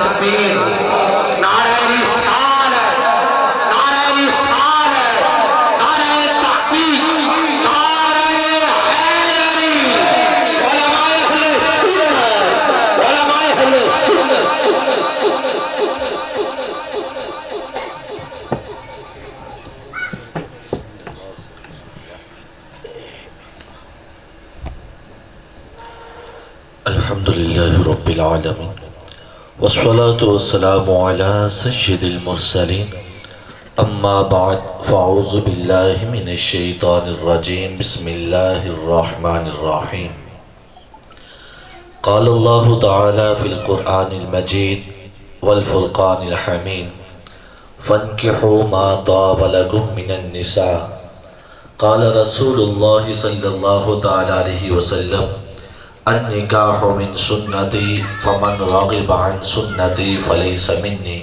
تکبیر، نعرہ رسالت، نعرہ رسالت، نعرہ تحقیق، نعرہ حیدری، علماء اہل سنت، علماء اہل سنت۔ الحمدللہ رب العالمین والصلاة والسلام علی سید المرسلین اما بعد فاعوذ باللہ من الشیطان الرجیم بسم اللہ الرحمن الرحیم قال اللہ تعالی فی القرآن المجید والفرقان الحمید فانکحوا ما طاب لکم من النساء قال رسول اللہ صلی اللہ تعالی علیہ وسلم النکاح من سنتی فمن راغب عن سنتی فلیس منی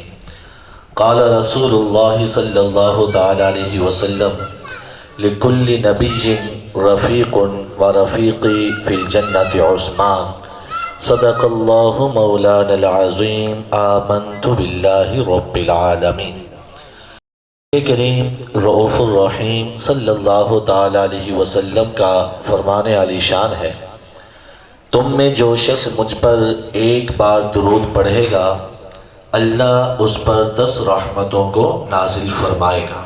قال رسول اللہ صلی اللہ تعالی علیہ وسلم لکل نبی رفیق ورفیقی فی الجنت عثمان صدق اللہ مولانا العظیم آمنت باللہ رب العالمین۔ کریم رؤوف الرحیم صلی اللہ تعالی علیہ وسلم کا فرمان علی شان ہے، تم میں جو شخص مجھ پر ایک بار درود پڑھے گا اللہ اس پر 10 رحمتوں کو نازل فرمائے گا۔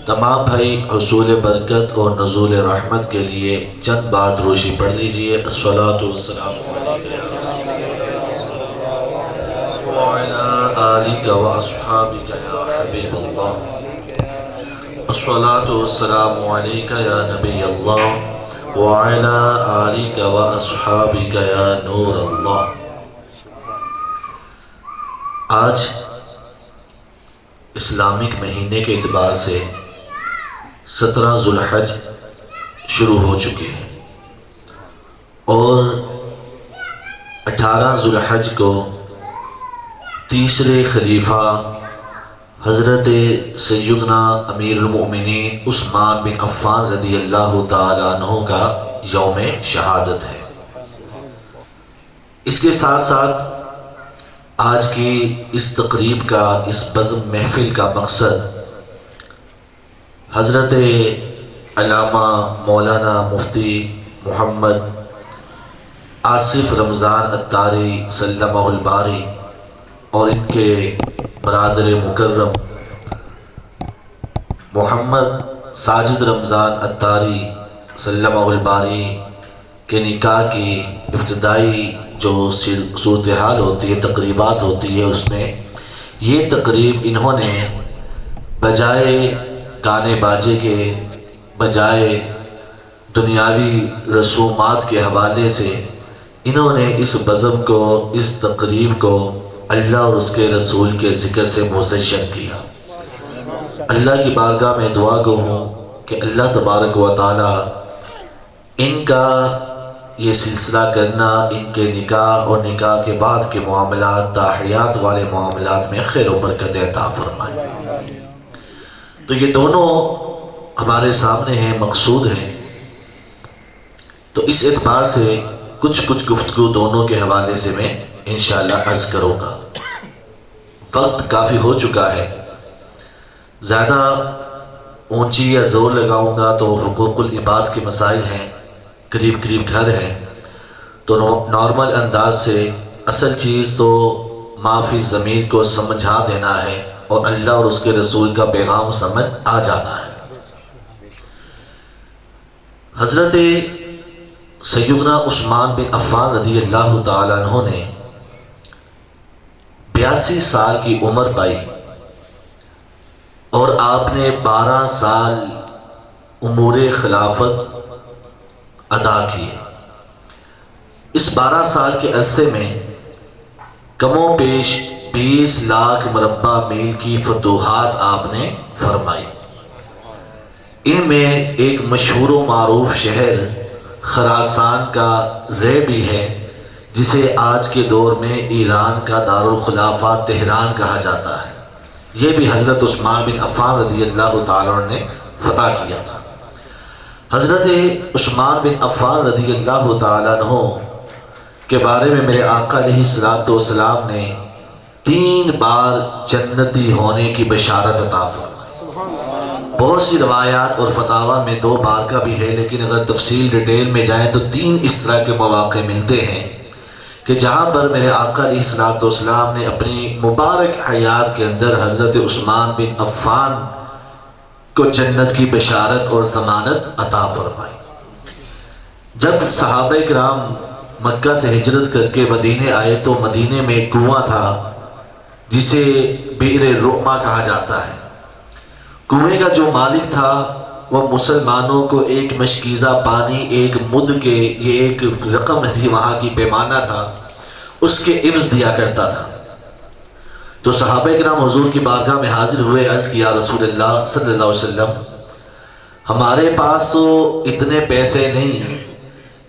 تمام بھائی حصول برکت اور نزول رحمت کے لیے چند بار دروشی پڑھ لیجئے۔ الصلاۃ والسلام وعلی آلک واصحابک یا حبیب اللہ، الصلاۃ والسلام علیک یا نبی اللہ وعلی آلک واصحابک یا نور اللہ۔ آج اسلامک مہینے کے اعتبار سے 17 ذوالحج شروع ہو چکی ہے اور 18 ذوالحج کو تیسرے خلیفہ حضرت سیدنا امیر المؤمنین عثمان بن عفان رضی اللہ تعالیٰ عنہ کا یوم شہادت ہے۔ اس کے ساتھ ساتھ آج کی اس تقریب کا، اس بزم محفل کا مقصد حضرت علامہ مولانا مفتی محمد آصف رمضان عطاری سلمہ الباری اور ان کے برادر مکرم محمد ساجد رمضان عطاری سلمہ الباری کے نکاح کی ابتدائی جو صورتحال ہوتی ہے، تقریبات ہوتی ہے، اس میں یہ تقریب انہوں نے بجائے گانے باجے کے، بجائے دنیاوی رسومات کے حوالے سے انہوں نے اس بزم کو، اس تقریب کو اللہ اور اس کے رسول کے ذکر سے مزین کیا۔ اللہ کی بارگاہ میں دعا گو ہوں کہ اللہ تبارک و تعالی ان کا یہ سلسلہ کرنا، ان کے نکاح اور نکاح کے بعد کے معاملات، تاحیات والے معاملات میں خیر و برکت عطا فرمائے۔ تو یہ دونوں ہمارے سامنے ہیں، مقصود ہیں، تو اس اعتبار سے کچھ گفتگو دونوں کے حوالے سے میں انشاءاللہ عرض کروں گا۔ وقت کافی ہو چکا ہے، زیادہ اونچی یا زور لگاؤں گا تو حقوق العباد کے مسائل ہیں، قریب گھر ہیں، تو نارمل انداز سے اصل چیز تو معافی ضمیر کو سمجھا دینا ہے اور اللہ اور اس کے رسول کا پیغام سمجھ آ جانا ہے۔ حضرت سیدنا عثمان بن عفان رضی اللہ تعالیٰ عنہ نے 82 سال کی عمر پائی اور آپ نے 12 سال امور خلافت ادا کیے۔ اس 12 سال کے عرصے میں کم و بیش 20 لاکھ مربع میل کی فتوحات آپ نے فرمائی۔ ان میں ایک مشہور و معروف شہر خراسان کا رے بھی ہے، جسے آج کے دور میں ایران کا دارالخلافہ تہران کہا جاتا ہے۔ یہ بھی حضرت عثمان بن عفان رضی اللہ تعالیٰ عنہ نے فتح کیا تھا۔ حضرت عثمان بن عفان رضی اللہ تعالیٰ عنہ کے بارے میں میرے آقا علیہ السلام نے 3 بار جنتی ہونے کی بشارت عطا فرمائی۔ بہت سی روایات اور فتاوی میں 2 بار کا بھی ہے، لیکن اگر تفصیل ڈیٹیل میں جائیں تو 3 اس طرح کے مواقع ملتے ہیں کہ جہاں پر میرے آقا علیہ الصلوۃ والسلام نے اپنی مبارک حیات کے اندر حضرت عثمان بن عفان کو جنت کی بشارت اور ضمانت عطا فرمائی۔ جب صحابہ کرام مکہ سے ہجرت کر کے مدینے آئے تو مدینے میں ایک کنواں تھا جسے بئر رؤما کہا جاتا ہے۔ کنویں کا جو مالک تھا وہ مسلمانوں کو ایک مشکیزہ پانی، ایک مد کے، یہ ایک رقم تھی وہاں کی، پیمانہ تھا، اس کے عوض دیا کرتا تھا۔ تو صحابہ کرام حضور کی بارگاہ میں حاضر ہوئے، عرض کیا رسول اللہ صلی اللہ علیہ وسلم ہمارے پاس تو اتنے پیسے نہیں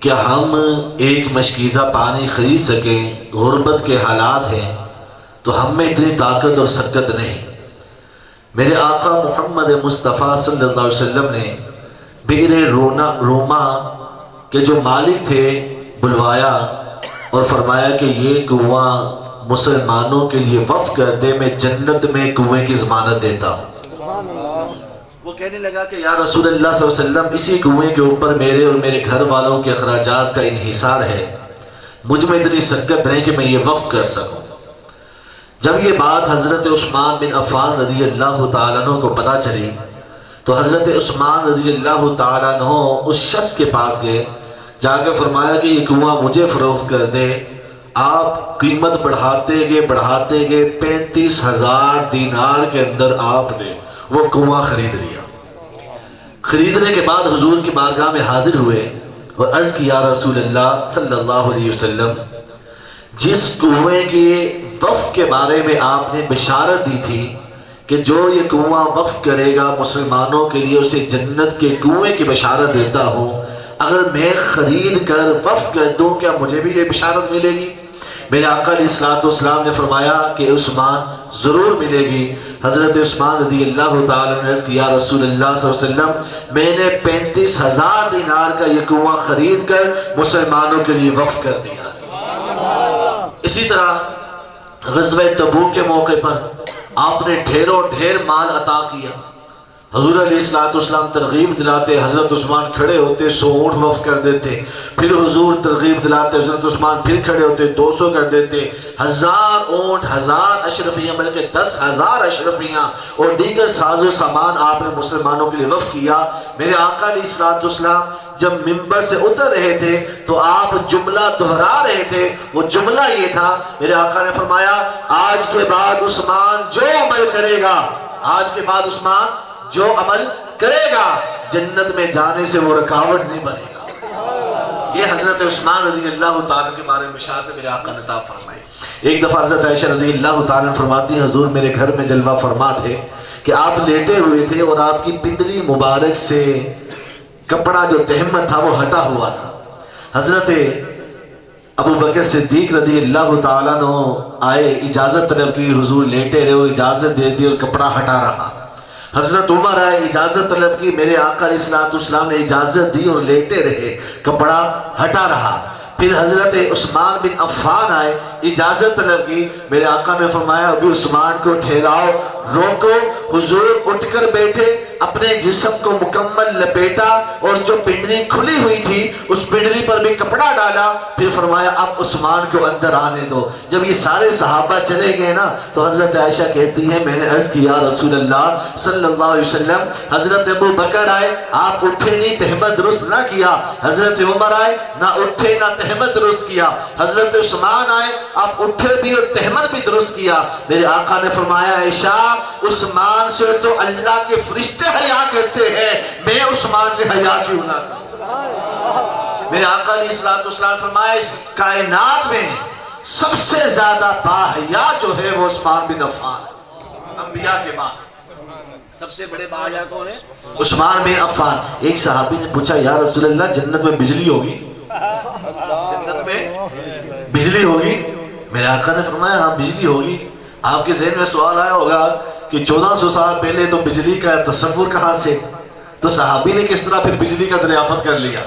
کہ ہم ایک مشکیزہ پانی خرید سکیں، غربت کے حالات ہیں تو ہم میں اتنی طاقت اور سکت نہیں۔ میرے آقا محمد مصطفیٰ صلی اللہ علیہ وسلم نے بئر روما کے جو مالک تھے بلوایا اور فرمایا کہ یہ کنواں مسلمانوں کے لیے وقف کر دے، میں جنت میں کنویں کی ضمانت دیتا ہوں۔ وہ کہنے لگا کہ یا رسول اللہ صلی اللہ علیہ وسلم اسی کنویں کے اوپر میرے اور میرے گھر والوں کے اخراجات کا انحصار ہے، مجھ میں اتنی سکت نہیں کہ میں یہ وقف کر سکوں۔ جب یہ بات حضرت عثمان بن عفان رضی اللہ تعالیٰ عنہ کو پتہ چلی تو حضرت عثمان رضی اللہ تعالیٰ عنہ اس شخص کے پاس گئے، جا کے فرمایا کہ یہ کنواں مجھے فروخت کر دے۔ آپ قیمت بڑھاتے گئے 35,000 دینار کے اندر آپ نے وہ کنواں خرید لیا۔ خریدنے کے بعد حضور کی بارگاہ میں حاضر ہوئے اور عرض کی یا رسول اللہ صلی اللہ علیہ وسلم جس کنویں کے وقف کے بارے میں آپ نے بشارت دی تھی کہ جو یہ کنواں وقف کرے گا مسلمانوں کے لیے اسے جنت کے کنویں کی بشارت دیتا ہوں، اگر میں خرید کر وقف کر دوں کیا مجھے بھی یہ بشارت ملے گی؟ میرے آقا علیہ الصلوۃ والسلام نے فرمایا کہ عثمان ضرور ملے گی۔ حضرت عثمان رضی اللہ تعالیٰ نے عرض کیا رسول اللہ صلی اللہ علیہ وسلم میں نے 35,000 دینار کا یہ کنواں خرید کر مسلمانوں کے لیے وقف کر دیا۔ اسی طرح غزوہ تبوک کے موقع پر آپ نے ڈھیروں ڈھیر مال عطا کیا۔ حضور علیہ الصلوۃ والسلام ترغیب دلاتے، حضرت عثمان کھڑے ہوتے 100 اونٹ وقف کر دیتے، پھر حضور ترغیب دلاتے، حضرت عثمان پھر کھڑے ہوتے 200 کر دیتے، 1000 اونٹ، 1000 اشرفیاں بلکہ 10,000 اشرفیاں اور دیگر ساز و سامان آپ نے مسلمانوں کے لیے وقف کیا۔ میرے آقا علیہ الصلوۃ والسلام جب ممبر سے اتر رہے تھے تو آپ جملہ دہرا رہے تھے، وہ جملہ یہ تھا، میرے آقا نے فرمایا آج کے بعد عثمان جو عمل کرے گا، آج کے بعد عثمان جو عمل کرے گا جنت میں جانے سے وہ رکاوٹ نہیں بنے گا۔ یہ حضرت عثمان رضی اللہ تعالیٰ کے بارے میں بشارت میرے آقا نے عطا فرمائی۔ ایک دفعہ حضرت عائشہ رضی اللہ تعالیٰ فرماتی ہیں حضور میرے گھر میں جلوہ فرما تھے کہ آپ لیٹے ہوئے تھے اور آپ کی پنڈلی مبارک سے کپڑا جو تہمت تھا وہ ہٹا ہوا تھا۔ حضرت ابو بکر صدیق رضی اللہ تعالیٰ نے آئے، اجازت طلب کی، حضور لیٹے رہے، اجازت دے دی اور کپڑا ہٹا رہا۔ حضرت عمر آئے، اجازت طلب کی، میرے آقا علیہ الصلوۃ والسلام نے اجازت دی اور لیٹے رہے، کپڑا ہٹا رہا۔ پھر حضرت عثمان بن عفان آئے، اجازت طلب کی، میرے آقا نے فرمایا ابھی عثمان کو ٹھہراؤ، روکو۔ حضور اٹھ کر بیٹھے، اپنے جسم کو مکمل لپیٹا اور جو پنڈلی کھلی ہوئی تھی اس پنڈلی پر بھی کپڑا ڈالا، پھر فرمایا اب عثمان کو اندر آنے دو۔ جب یہ سارے صحابہ چلے گئے نا تو حضرت عائشہ کہتی ہیں میں نے عرض کیا رسول اللہ صلی اللہ علیہ وسلم حضرت ابو بکر آئے، آپ اٹھے نہیں، تہمت درست نہ کیا۔ حضرت عمر آئے، نہ اٹھے نہ تہمت درست کیا۔ حضرت عثمان آئے، آپ اٹھے بھی اور تہمت بھی درست کیا۔ میرے آقا نے فرمایا عائشہ عثمان سے تو اللہ کے فرشتے حیا کرتے ہیں، میں عثمان سے حیا کیوں نہ کروں؟ میرے آقا علیہ الصلوۃ والسلام فرمایا اس کائنات میں سب سے زیادہ باحیا جو ہے وہ عثمان بن عفان ہے، انبیاء کے بعد سب سے بڑے باحیا کون ہیں؟ عثمان بن عفان۔ ایک صحابی نے پوچھا یا رسول اللہ جنت میں بجلی ہوگی؟ جنت میں بجلی ہوگی؟ میرے آقا نے فرمایا ہاں بجلی ہوگی۔ آپ کے ذہن میں سوال آیا ہوگا کہ 1400 سال پہلے تو بجلی کا تصور کہاں سے، تو صحابی نے کس طرح پھر بجلی کا دریافت کر لیا؟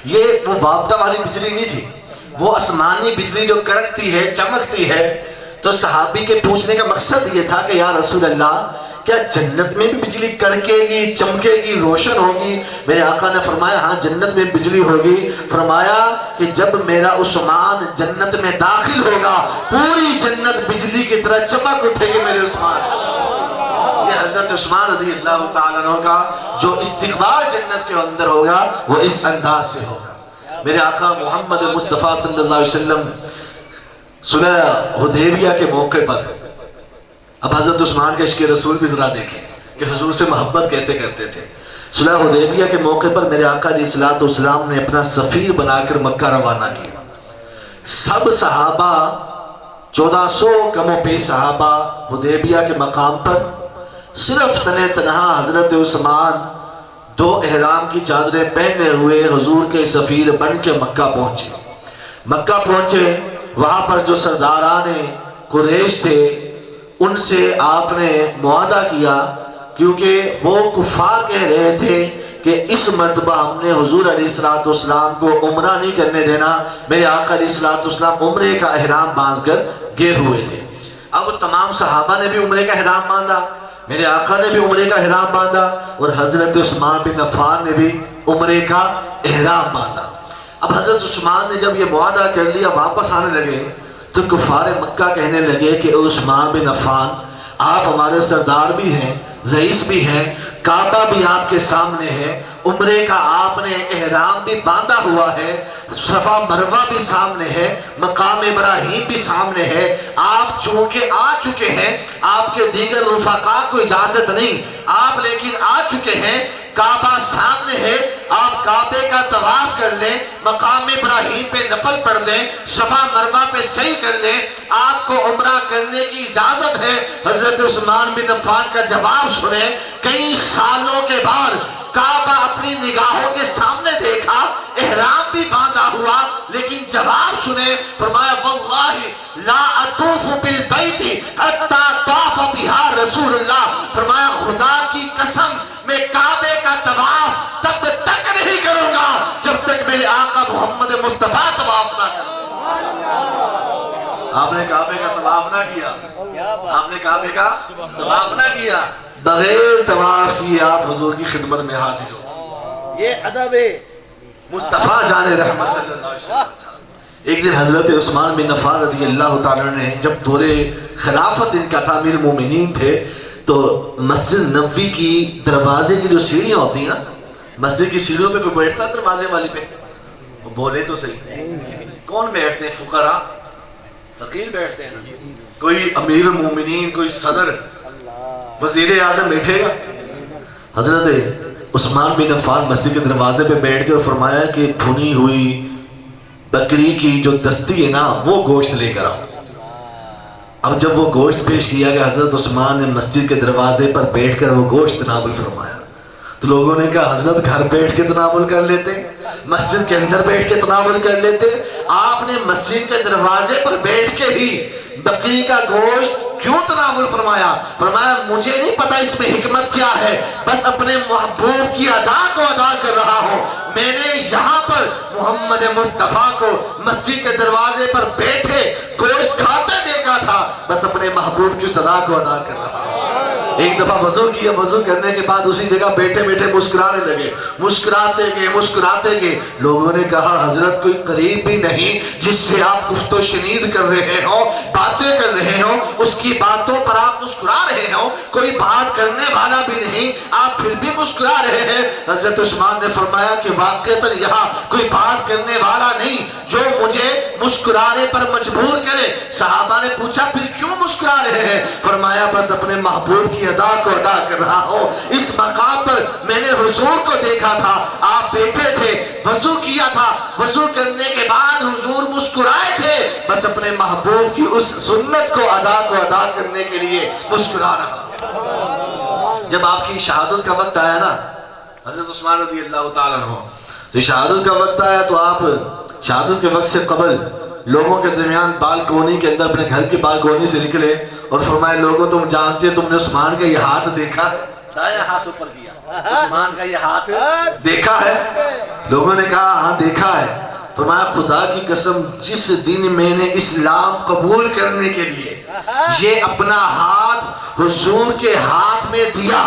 یہ وہ وابدہ والی بجلی نہیں تھی، وہ آسمانی بجلی جو کڑکتی ہے چمکتی ہے۔ تو صحابی کے پوچھنے کا مقصد یہ تھا کہ یا رسول اللہ کیا جنت میں بھی بجلی کڑکے گی، چمکے گی، روشن ہوگی؟ میرے آقا نے فرمایا ہاں جنت میں بجلی ہوگی۔ فرمایا کہ جب میرا عثمان جنت میں داخل ہوگا پوری جنت بجلی کی طرح چمک اٹھے گی میرے عثمان سے۔ یہ حضرت عثمان رضی اللہ تعالیٰ عنہ کا جو استقبال جنت کے اندر ہوگا وہ اس انداز سے ہوگا۔ میرے آقا محمد مصطفیٰ صلی اللہ علیہ وسلم صلح حدیبیہ کے موقع پر، اب حضرت عثمان کے عشق رسول بھی ذرا دیکھیں کہ حضور سے محبت کیسے کرتے تھے۔ صلح حدیبیہ کے موقع پر میرے آقا علیہ الصلوۃ والسلام نے اپنا سفیر بنا کر مکہ روانہ کیا۔ سب صحابہ 1400 کم و بیش صحابہ حدیبیہ کے مقام پر صرف تنہا حضرت عثمان 2 احرام کی چادریں پہنے ہوئے حضور کے سفیر بن کے مکہ پہنچے۔ مکہ پہنچے، وہاں پر جو سرداران قریش تھے ان سے آپ نے معاہدہ کیا، کیونکہ وہ کفار کہہ رہے تھے کہ اس مرتبہ ہم نے حضور علیہ الصلوۃ والسلام کو عمرہ نہیں کرنے دینا۔ میرے آقا علیہ الصلوۃ والسلام عمرے کا احرام باندھ کر گئے ہوئے تھے۔ اب تمام صحابہ نے بھی عمرے کا احرام باندھا، میرے آقا نے بھی عمرے کا احرام باندھا، اور حضرت عثمان بن عفان نے بھی عمرے کا احرام باندھا۔ اب حضرت عثمان نے جب یہ معاہدہ کر لیا واپس آنے لگے تو کفار مکہ کہنے لگے کہ عثمان بن عفان آپ ہمارے سردار بھی ہیں، رئیس بھی ہیں، کعبہ بھی آپ کے سامنے ہے، عمرے کا آپ نے احرام بھی باندھا ہوا ہے، صفا مروہ بھی سامنے ہے، مقام ابراہیم بھی سامنے ہے، آپ چونکہ آ چکے ہیں، آپ کے دیگر رفقا کو اجازت نہیں، آپ لیکن آ چکے ہیں، کعبہ سامنے ہے، آپ کعبے کا طواف کر لیں، مقام ابراہیم پہ نفل پڑھ لیں، صفا مروہ پہ سعی کر لیں، آپ کو عمرہ کرنے کی اجازت ہے۔ حضرت عثمان بن عفان کا جواب سنیں، کئی سالوں کے بعد کعبہ اپنی نگاہوں کے سامنے دیکھا، احرام بھی باندھا ہوا، لیکن جواب سنیں، فرمایا واللہ لا اطوف بالبیت حتی طاف بہا رسول اللہ، فرمایا خدا کی قسم میں کعبے کا طواف تب تک نہیں کروں گا جب تک میرے آقا محمد مصطفیٰ طواف نہ کریں۔ آپ نے کعبے کا طواف نہ کیا، آپ نے کعبے کا طواف نہ کیا، بغیر طواف کی آپ حضور کی خدمت میں حاضر ہو۔ یہ ادب مصطفیٰ جان رحمت صلی اللہ علیہ وسلم تھا۔ ایک دن حضرت عثمان بن عفان رضی اللہ تعالیٰ نے جب دور خلافت ان کا تھا، امیر المومنین تھے، تو مسجد نبوی کی دروازے کی جو سیڑھیاں ہوتی ہیں نا، مسجد کی سیڑھیوں پہ کوئی بیٹھتا ہے دروازے والی پہ؟ وہ بولے تو صحیح، کون بیٹھتے ہیں؟ فقراء فقیر بیٹھتے ہیں نا۔ کوئی امیر المومنین، کوئی صدر، وزیر اعظم بیٹھے گا؟ حضرت عثمان بن عفان مسجد کے دروازے پہ بیٹھ کر فرمایا کہ بھنی ہوئی بکری کی جو دستی ہے نا وہ گوشت لے کر آؤ۔ اب جب وہ گوشت پیش کیا گیا، حضرت عثمان نے مسجد کے دروازے پر بیٹھ کر وہ گوشت تناول فرمایا، تو لوگوں نے کہا حضرت گھر بیٹھ کے تناول کر لیتے، مسجد کے اندر بیٹھ کے تناول کر لیتے، آپ نے مسجد کے دروازے پر بیٹھ کے ہی بکری کا گوشت کیوں تناول فرمایا؟ فرمایا مجھے نہیں پتا اس میں حکمت کیا ہے، بس اپنے محبوب کی ادا کو ادا کر رہا ہوں۔ میں نے یہاں پر محمد مصطفیٰ کو مسجد کے دروازے پر بیٹھے گوشت کھاتے دیکھا تھا، بس اپنے محبوب کی صدا کو ادا کر رہا ہوں۔ ایک دفعہ وضو کیا، وضو کرنے کے بعد اسی جگہ بیٹھے بیٹھے مسکرانے لگے، مسکراتے گئے۔ لوگوں نے کہا حضرت کوئی قریب بھی نہیں جس سے آپ گفت و شنید کر رہے ہو، باتیں کر رہے ہو، اس کی باتوں پر آپ مسکرا رہے ہو، کوئی بات کرنے والا بھی نہیں، آپ پھر بھی مسکرا رہے ہیں۔ حضرت عثمان نے فرمایا کہ واقعتاً یہاں کوئی بات کرنے والا نہیں جو مجھے مسکرانے پر مجبور کرے۔ صحابہ نے پوچھا پھر کیوں مسکرا رہے ہیں؟ فرمایا بس اپنے محبوب کی ادا کو ادا کر رہا ہوں۔ اس مقام پر میں نے حضور کو دیکھا تھا، آپ بیٹھے تھے، وضو کیا تھا، وضو کرنے کے بعد حضور مسکرائے تھے، بس اپنے محبوب کی اس سنت کو ادا کرنے کے لیے مسکرا رہا۔ جب آپ کی شہادت کا وقت آیا نا حضرت عثمان رضی اللہ تعالیٰ عنہ، تو شہادت کا وقت آیا تو آپ شہادت کے وقت سے قبل لوگوں کے درمیان بالکونی کے اندر، اپنے گھر کی بالکونی سے نکلے اور فرمائے لوگوں تم جانتے تم نے عثمان کا یہ ہاتھ دیکھا ہے؟ دائیں ہاتھ اوپر کیا، عثمان کا یہ ہاتھ دیکھا ہے؟ لوگوں نے کہا ہاں دیکھا ہے۔ فرمایا خدا کی قسم جس دن میں نے اسلام قبول کرنے کے لیے یہ اپنا ہاتھ حضور کے ہاتھ میں دیا،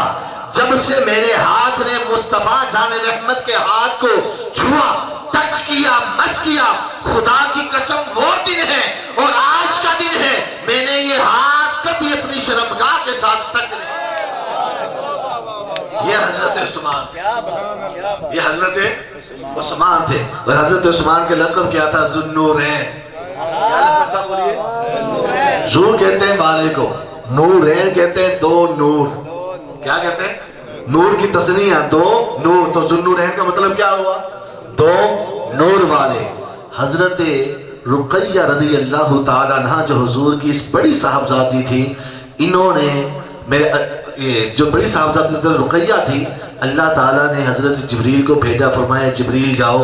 جب سے میرے ہاتھ نے مصطفیٰ جان رحمت کے ہاتھ کو چھوا، ٹچ کیا، مس کیا، خدا کی قسم وہ دن ہے اور آج کا دن ہے، میں نے یہ ہاتھ کبھی اپنی شرمگاہ کے ساتھ ٹچ نہیں۔ یہ حضرت عثمان، یہ حضرت عثمان تھے، اور حضرت عثمان کے لقب کیا تھا؟ ذوالنورین۔ کیا لقب تھا بولیے؟ ذو کہتے ہیں والے کو، نورین کہتے ہیں دو نور۔ کیا کہتے ہیں؟ نور کی تسنیہ دو نور، تو ذوالنورین کا مطلب کیا ہوا؟ دو نور والے۔ حضرت رقیہ رضی اللہ تعالیٰ عنہ جو حضور کی اس بڑی صاحبزادی تھی، انہوں نے جو بڑی صاحبزادی رقیہ تھی، اللہ تعالیٰ نے حضرت جبریل کو بھیجا، فرمایا جبریل جاؤ،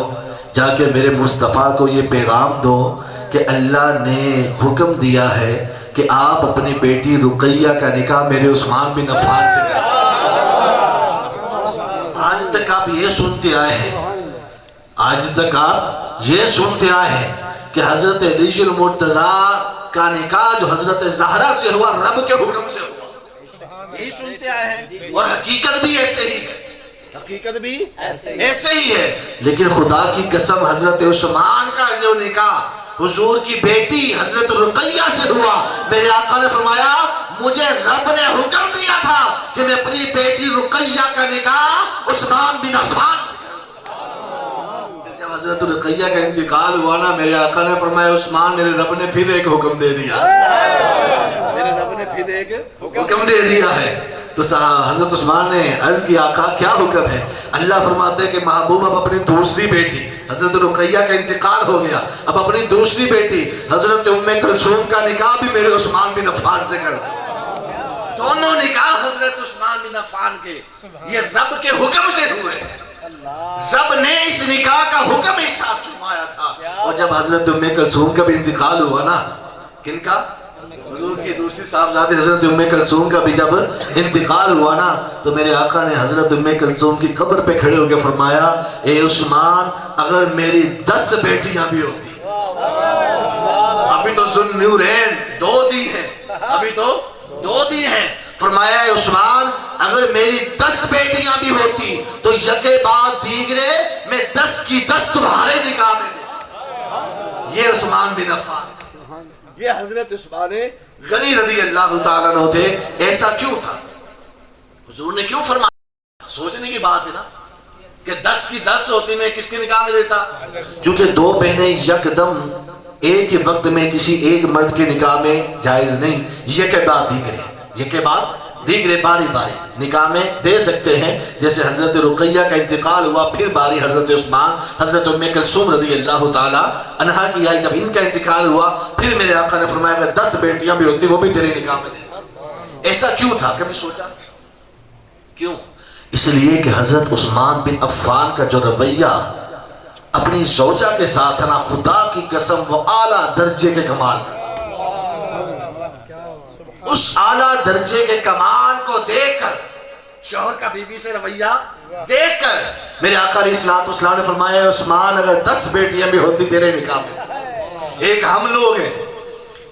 جا کے میرے مصطفیٰ کو یہ پیغام دو کہ اللہ نے حکم دیا ہے کہ آپ اپنی بیٹی رقیہ کا نکاح میرے عثمان بن عفان سے کریں۔ آج تک آپ یہ سنتے آئے ہیں، آج تک آپ یہ سنتے آئے ہیں کہ حضرت علی المرتضیٰ کا نکاح جو حضرت زہرا سے ہوا رب کے حکم سے ہوا، یہی سنتے آئے ہیں، اور حقیقت بھی ایسے ہی ہے، حقیقت بھی ایسے ہی ہے۔ لیکن خدا کی قسم حضرت عثمان کا جو نکاح حضور کی بیٹی حضرت رقیہ سے ہوا، میرے آقا نے فرمایا مجھے رب نے حکم دیا تھا کہ میں اپنی بیٹی رقیہ کا نکاح عثمان بن عفان سے کروں۔ جب حضرت رقیہ کا انتقال ہوا نا، میرے آقا نے فرمایا عثمان میرے رب نے پھر ایک حکم دے دیا، میرے رب نے پھر ایک حکم دے دیا ہے۔ تو حضرت عثمان نے عرض کی آقا کیا حکم ہے؟ اللہ فرماتے ہیں کہ محبوب اب اپنی دوسری بیٹی حضرت رقیہ کا انتقال ہو گیا، اب اپنی دوسری بیٹی حضرت ام کلثوم کا نکاح بھی میرے عثمان بن عفان سے کر دو۔ دونوں نکاح حضرت عثمان بن عفان کے یہ رب کے حکم سے ہوئے، رب نے اس نکاح کا حکم ہی ساتھ چھمایا تھا۔ اور جب حضرت ام کلثوم کا بھی انتقال ہوا نا، کن کا؟ حضور کی دوسری صاحبزادی حضرت ام کلثوم کا بھی جب انتقال ہوا نا، تو میرے آقا نے حضرت ام کلثوم کی قبر پہ کھڑے ہو کے فرمایا اے عثمان اگر میری 10 بیٹیاں بھی ہوتی، ابھی تو ذوالنورین دو دی ہیں، ابھی تو دو دی ہیں، فرمایا اے عثمان اگر میری 10 بیٹیاں بھی ہوتی تو یکے بعد دیگرے میں 10 کی 10 تمہارے نکاح میں دے۔ یہ عثمان بن عفان، یہ حضرت عثمان غنی رضی اللہ تعالیٰ عنہ تھے۔ ایسا کیوں تھا؟ حضور نے کیوں فرمایا؟ سوچنے کی بات ہے نا کہ 10 کی 10 ہوتی میں کس کے نکاح میں دیتا؟ کیونکہ دو بہنیں یکدم ایک ہی وقت میں کسی ایک مرد کے نکاح میں جائز نہیں، یہ کے بعد دیگرے، یہ کے بعد دیگرے باری باری نکاح میں دے سکتے ہیں۔ جیسے حضرت رقیہ کا انتقال ہوا، پھر باری حضرت عثمان حضرت ام کلثوم رضی اللہ تعالی عنہا کی آئی، جب ان کا انتقال ہوا پھر میرے آقا نے فرمایا اگر 10 بیٹیاں بھی ہوتی وہ بھی تیرے نکاح میں دے۔ ایسا کیوں تھا؟ کبھی سوچا کیوں؟ اس لیے کہ حضرت عثمان بن عفان کا جو رویہ اپنی زوجہ کے ساتھ نا، خدا کی قسم وہ اعلیٰ درجے کے کمال کا، اس اعلیٰ درجے کے کمال کو دیکھ کر، شوہر کا بیوی سے رویہ دیکھ کر میرے آقا علیہ الصلوۃ والسلام نے فرمایا عثمان اگر 10 بیٹیاں بھی ہوتی تیرے نکاح میں۔ ایک ہم لوگ ہیں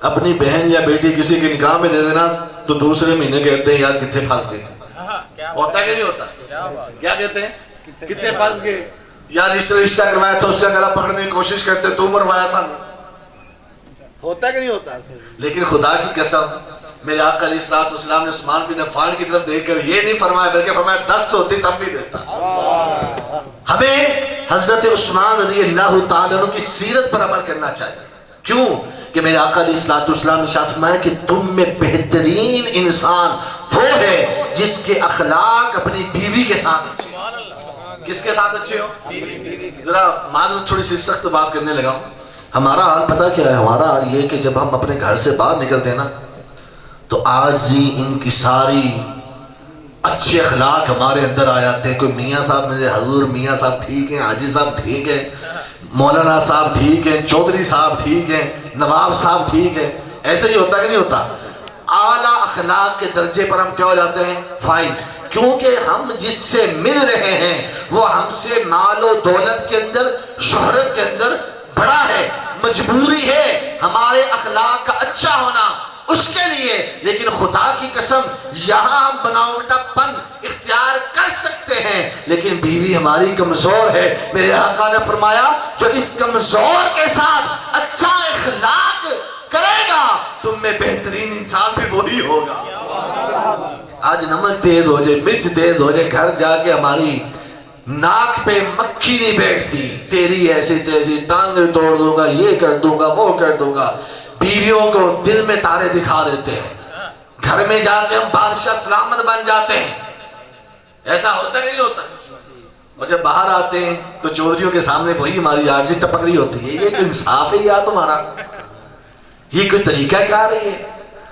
اپنی بہن یا بیٹی کسی کے نکاح میں دے دینا تو دوسرے مہینے کہتے ہیں یار کتنے پھنس گئے، ہوتا کہ نہیں ہوتا؟ کیا کہتے ہیں؟ کتنے پھنس گئے یار، اس سے رشتہ کروایا تو اس کا گلا پکڑنے کی کوشش کرتے تو مروایا سا، ہوتا کہ نہیں ہوتا؟ لیکن خدا کی قسم میرے آقا علیہ الصلوۃ والسلام نے عثمان بن عفان کی طرف دیکھ کر یہ نہیں فرمایا بلکہ فرمایا 10 ہوتی تب بھی دیتا۔ ہمیں حضرت عثمان رضی اللہ تعالیٰ عنہ کی سیرت پر عمل کرنا چاہیے۔ کیوں؟ کہ میرے آقا علیہ الصلوۃ والسلام نے ارشاد فرمایا کہ تم میں بہترین انسان وہ ہے جس کے اخلاق اپنی بیوی کے ساتھ اچھے ہو۔ کس کے ساتھ اچھے ہو؟ ذرا معذرت تھوڑی سی سخت بات کرنے لگا ہوں۔ ہمارا حال پتہ کیا ہے؟ ہمارا حال یہ کہ جب ہم اپنے گھر سے باہر نکلتے ہیں نا تو آج ہی ان کی ساری اچھے اخلاق ہمارے اندر آ جاتے ہیں۔ کوئی میاں صاحب میں حضور میاں صاحب ٹھیک ہیں، حاجی صاحب ٹھیک ہیں، مولانا صاحب ٹھیک ہیں، چودھری صاحب ٹھیک ہیں، نواب صاحب ٹھیک ہیں۔ ایسے ہی ہوتا کہ نہیں ہوتا؟ اعلیٰ اخلاق کے درجے پر ہم کیا ہو جاتے ہیں؟ فائز، کیونکہ ہم جس سے مل رہے ہیں وہ ہم سے مال و دولت کے اندر، شہرت کے اندر بڑا ہے۔ مجبوری ہے ہمارے اخلاق کا اچھا ہونا، اس کے لیے، لیکن خدا کی قسم یہاں ہم بناوٹا پن اختیار کر سکتے ہیں، لیکن بیوی ہماری کمزور ہے۔ میرے آقا نے فرمایا جو اس کمزور کے ساتھ اچھا اخلاق کرے گا تم میں بہترین انسان بھی وہی ہوگا۔ آج نمک تیز ہو جائے، مرچ تیز ہو جائے، گھر جا کے ہماری ناک پہ مکھی نہیں بیٹھتی، تیری ایسی تیزی ٹانگیں توڑ دوں گا، یہ کر دوں گا، وہ کر دوں گا۔ بیویوں کو دل میں تارے دکھا دیتے ہیں، گھر میں جا کے ہم بادشاہ سلامت بن جاتے ہیں۔ ایسا ہوتا نہیں ہوتا؟ اور جب باہر آتے ہیں تو چودھریوں کے سامنے وہی ہماری عاجزی ٹپک رہی ہوتی ہے۔ یہ کوئی انصاف ہے یا تمہارا؟ یہ کوئی طریقہ کار ہے؟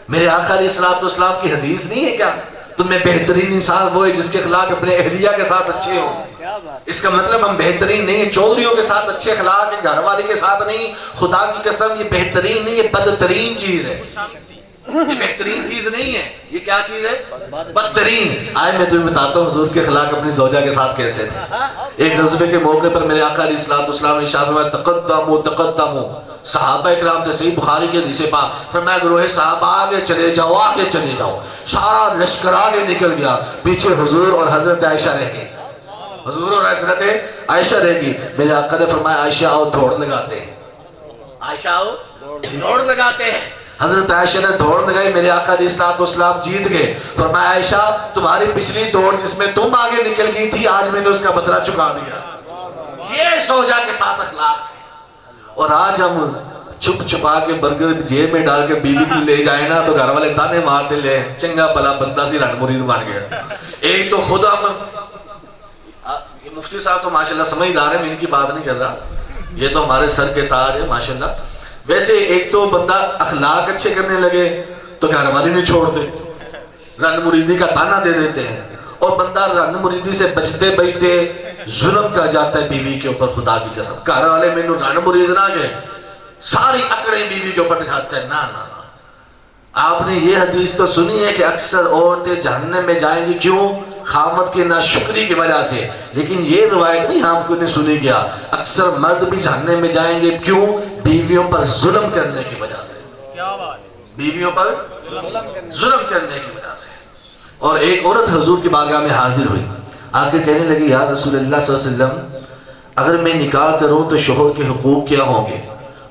میرے آقا علیہ السلام کی حدیث نہیں ہے کیا؟ تم میں بہترین انسان وہ ہے جس کے اخلاق اپنے اہلیہ کے ساتھ اچھے ہوں۔ اس کا مطلب ہم بہترین نہیں ہیں، چودھریوں کے ساتھ اچھے اخلاق ہیں، گھر والی کے ساتھ نہیں۔ خدا کی قسم یہ بہترین نہیں، یہ بدترین چیز ہے۔ یہ بہترین چیز نہیں ہے، یہ کیا چیز ہے؟ بدترین۔ آئے میں تمہیں بتاتا ہوں حضور کے اخلاق اپنی زوجہ کے ساتھ کیسے تھے۔ ایک غزوے کے موقع پر میرے آقا علیہ السلام نے ارشاد فرمایا تقدموا تقدموا، صحابہ اکرام تھے، صحیح بخاری کے حدیث پاک، فرمایا گروہ صحابہ آگے چلے جاؤ، آگے چلے جاؤ۔ سارا لشکر آگے نکل گیا، پیچھے حضور اور حضرت عائشہ رہ گئی، حضور اور حضرت عائشہ رہ گئی۔ میرے آقا نے فرمایا عائشہ آؤ دوڑ لگاتے ہیں، عائشہ آؤ دوڑ لگاتے ہیں۔ حضرت عائشہ نے دوڑ لگائی، میرے آقا علیہ السلام جیت گئے۔ فرمایا عائشہ تمہاری پچھلی دوڑ جس میں تم آگے نکل گئی تھی آج میں نے اس کا بدلہ چکا دیا۔ یہ زوجہ کے ساتھ اخلاق تھے۔ اور آج ہم چھپ چھپا کے برگر جیب میں ڈال کے بیوی کو لے جائیں نا تو گھر والے تانے مارتے لے چنگا بلا بندہ سی رن مرید بن گیا۔ ایک تو خود ہم مفتی صاحب تو ماشاءاللہ سمجھدار ہیں، میں ان کی بات نہیں کر رہا، یہ تو ہمارے سر کے تاج ہے ماشاءاللہ۔ ویسے ایک تو بندہ اخلاق اچھے کرنے لگے تو گھر والی نہیں چھوڑتے، رن مریدی کا تانا دے دیتے ہیں، اور بندہ رن مریدی سے بچتے بچتے ظلم کر جاتا ہے بیوی کے اوپر۔ خدا کی قسم گھر والے میں نے رن مرید نہ گئے، ساری اکڑیں بیوی کے اوپر دکھاتے ہیں۔ نا نا آپ نے یہ حدیث تو سنی ہے کہ اکثر عورتیں جہنم میں جائیں گی، کیوں؟ خامد کے ناشکری کی وجہ سے، لیکن یہ روایت نہیں ہم کو نے سنی گیا اکثر مرد بھی جہنم میں جائیں گے، کیوں؟ بیویوں پر ظلم کرنے کی وجہ سے، بیویوں پر ظلم کرنے کی وجہ سے۔ اور ایک عورت حضور کی بارگاہ میں حاضر ہوئی، آ کے کہنے لگی یا رسول اللہ صلی اللہ علیہ وسلم اگر میں نکاح کروں تو شوہر کے حقوق کیا ہوں گے؟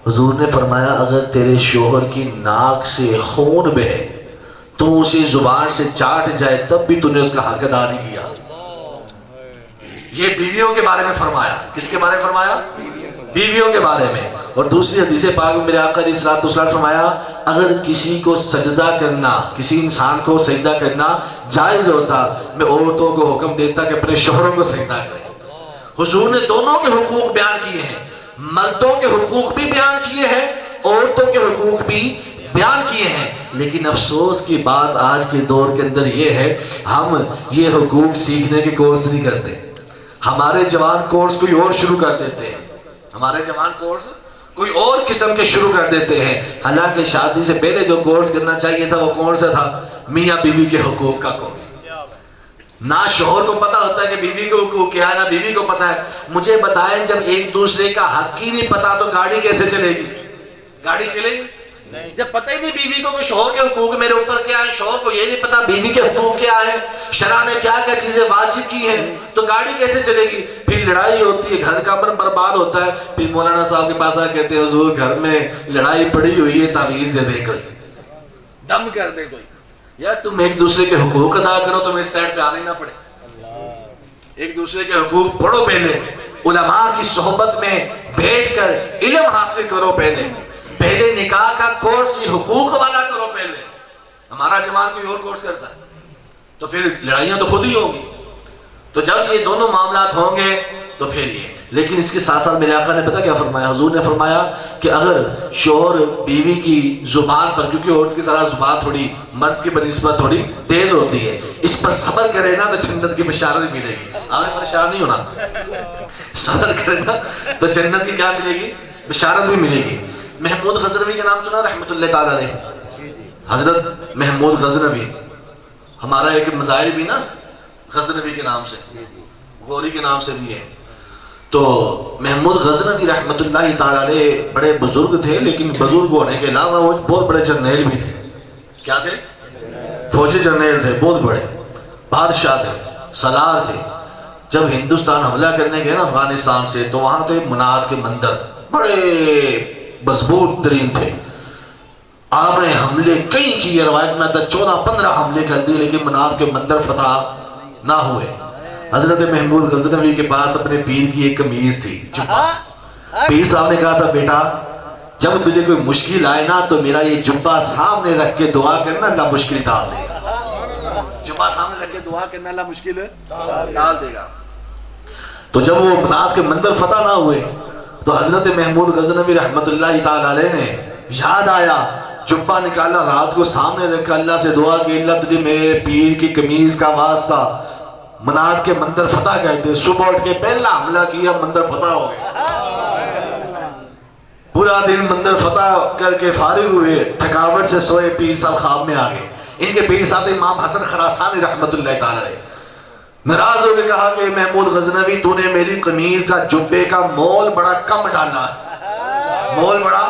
حضور نے فرمایا اگر تیرے شوہر کی ناک سے خون بہے تو اسے زبان سے چاٹ جائے تب بھی تو نے اس کا حق ادا نہیں کیا۔ یہ بیویوں کے بارے میں فرمایا۔ کس کے بارے میں فرمایا؟ بیویوں کے بارے میں۔ اور دوسری حدیث پاک میں میرے آقا علیہ السلام نے فرمایا اگر کسی کو سجدہ کرنا، کسی انسان کو سجدہ کرنا جائز ہوتا میں عورتوں کو حکم دیتا کہ اپنے شوہروں کو سجدہ کریں۔ حضور نے دونوں کے حقوق بیان کیے ہیں، مردوں کے حقوق بھی بیان کیے ہیں، عورتوں کے حقوق بھی بیان کیے ہیں، لیکن افسوس کی بات آج کے دور کے اندر یہ ہے ہم یہ حقوق سیکھنے کے کورس نہیں کرتے۔ ہمارے جوان کورس کوئی اور شروع کر دیتے ہیں، ہمارے جوان کورس کوئی اور قسم کے شروع کر دیتے ہیں، حالانکہ شادی سے پہلے جو کورس کرنا چاہیے تھا وہ کون سا تھا؟ میاں بیوی کے حقوق کا کورس۔ نہ شوہر کو پتا ہوتا ہے کہ بیوی کو حقوق کیا ہے، نہ بیوی کو پتا ہے۔ مجھے بتائیں جب ایک دوسرے کا حق ہی نہیں پتا تو گاڑی کیسے چلے گی؟ گاڑی چلے گی جب پتہ ہی نہیں بیوی کو کہ شوہر کے حقوق میرے اوپر کیا ہے، شوہر کو یہ نہیں پتا بیوی کے حقوق کیا ہے، شرع نے کیا کیا چیزیں واجب کی ہیں، تو گاڑی کیسے چلے گی؟ پھر لڑائی ہوتی ہے، گھر کا امن برباد ہوتا ہے۔ پھر مولانا صاحب کے پاس آ کہتے ہیں حضور گھر میں لڑائی پڑی ہوئی ہے، تعویذ دے دے کوئی، دم کر دے کوئی۔ یار تم ایک دوسرے کے حقوق ادا کرو، تم اس سائڈ پہ آنے نہ پڑے، ایک دوسرے کے حقوق پڑھو، پہلے علماء کی صحبت میں بیٹھ کر علم حاصل کرو، پہلے نکاح کا کورس حقوق والا کرو۔ پہلے ہمارا جوان کوئی اور کورس کرتا ہے تو پھر لڑائیاں تو خود ہی ہوگی۔ تو جب یہ دونوں معاملات ہوں گے تو پھر یہ، لیکن اس کے ساتھ ساتھ میرے آقا نے پتا کیا فرمایا؟ حضور نے فرمایا کہ اگر شوہر بیوی کی زبان پر، کیونکہ عورت کی طرح زبان تھوڑی مرد کی بنسبت تھوڑی تیز ہوتی ہے، اس پر صبر کرے نا تو جنت کی بشارت ملے گی۔ آپ نے پریشان نہیں ہونا، صبر کرے نا تو جنت کی کیا ملے گی؟ بشارت بھی ملے گی۔ محمود غزنوی کے نام سنا رحمۃ اللہ تعالی علیہ؟ حضرت محمود غزنوی، ہمارا ایک مظاہر بھی نا غزنوی کے نام سے، غوری کے نام سے بھی ہے۔ تو محمود غزنوی رحمۃ اللہ تعالی علیہ بڑے بزرگ تھے، لیکن بزرگ ہونے کے علاوہ وہ بہت بڑے جرنیل بھی تھے، کیا تھے؟ فوجی جرنیل تھے، بہت بڑے بادشاہ تھے، سالار تھے. جب ہندوستان حملہ کرنے گئے نا افغانستان سے، تو وہاں تھے مناد کے مندر، بڑے مضبوط ترین تھے. آپ نے حملے کئی کیے، روایت میں آتا 14-15 حملے کر دیے، لیکن مناد کے مندر فتح نہ ہوئے. حضرت محمود غزنوی کے پاس اپنے پیر کی ایک قمیض تھی، جبہ. پیر صاحب نے کہا تھا بیٹا جب تجھے کوئی مشکل آئے نا تو میرا یہ جبہ سامنے رکھ کے دعا کرنا، اللہ مشکل ٹال دے گا. جبہ سامنے رکھ کے دعا کرنا، اللہ مشکل ٹال دے گا. تو جب وہ مناد کے مندر فتح نہ ہوئے تو حضرت محمود غزنوی رحمت اللہ تعالی علیہ نے یاد آیا، جبہ نکالا، رات کو سامنے رکھا، اللہ سے دعا کی اللہ تجھے میرے پیر کی قمیض کا واسطہ مناد کے مندر فتح کر دے. صبح اٹھ کے پہلا حملہ کیا، مندر فتح ہو گیا. پورا دن مندر فتح کر کے فارغ ہوئے، تھکاوٹ سے سوئے، پیر صاحب خواب میں آگئے. ان کے پیر صاحب امام حسن خراسانی رحمت اللہ تعالی علیہ ناراض ہو کے کہا کہ محمود غزنوی تو نے میری قمیض کا جبے کا مول بڑا کم ڈالا ہے، مول بڑا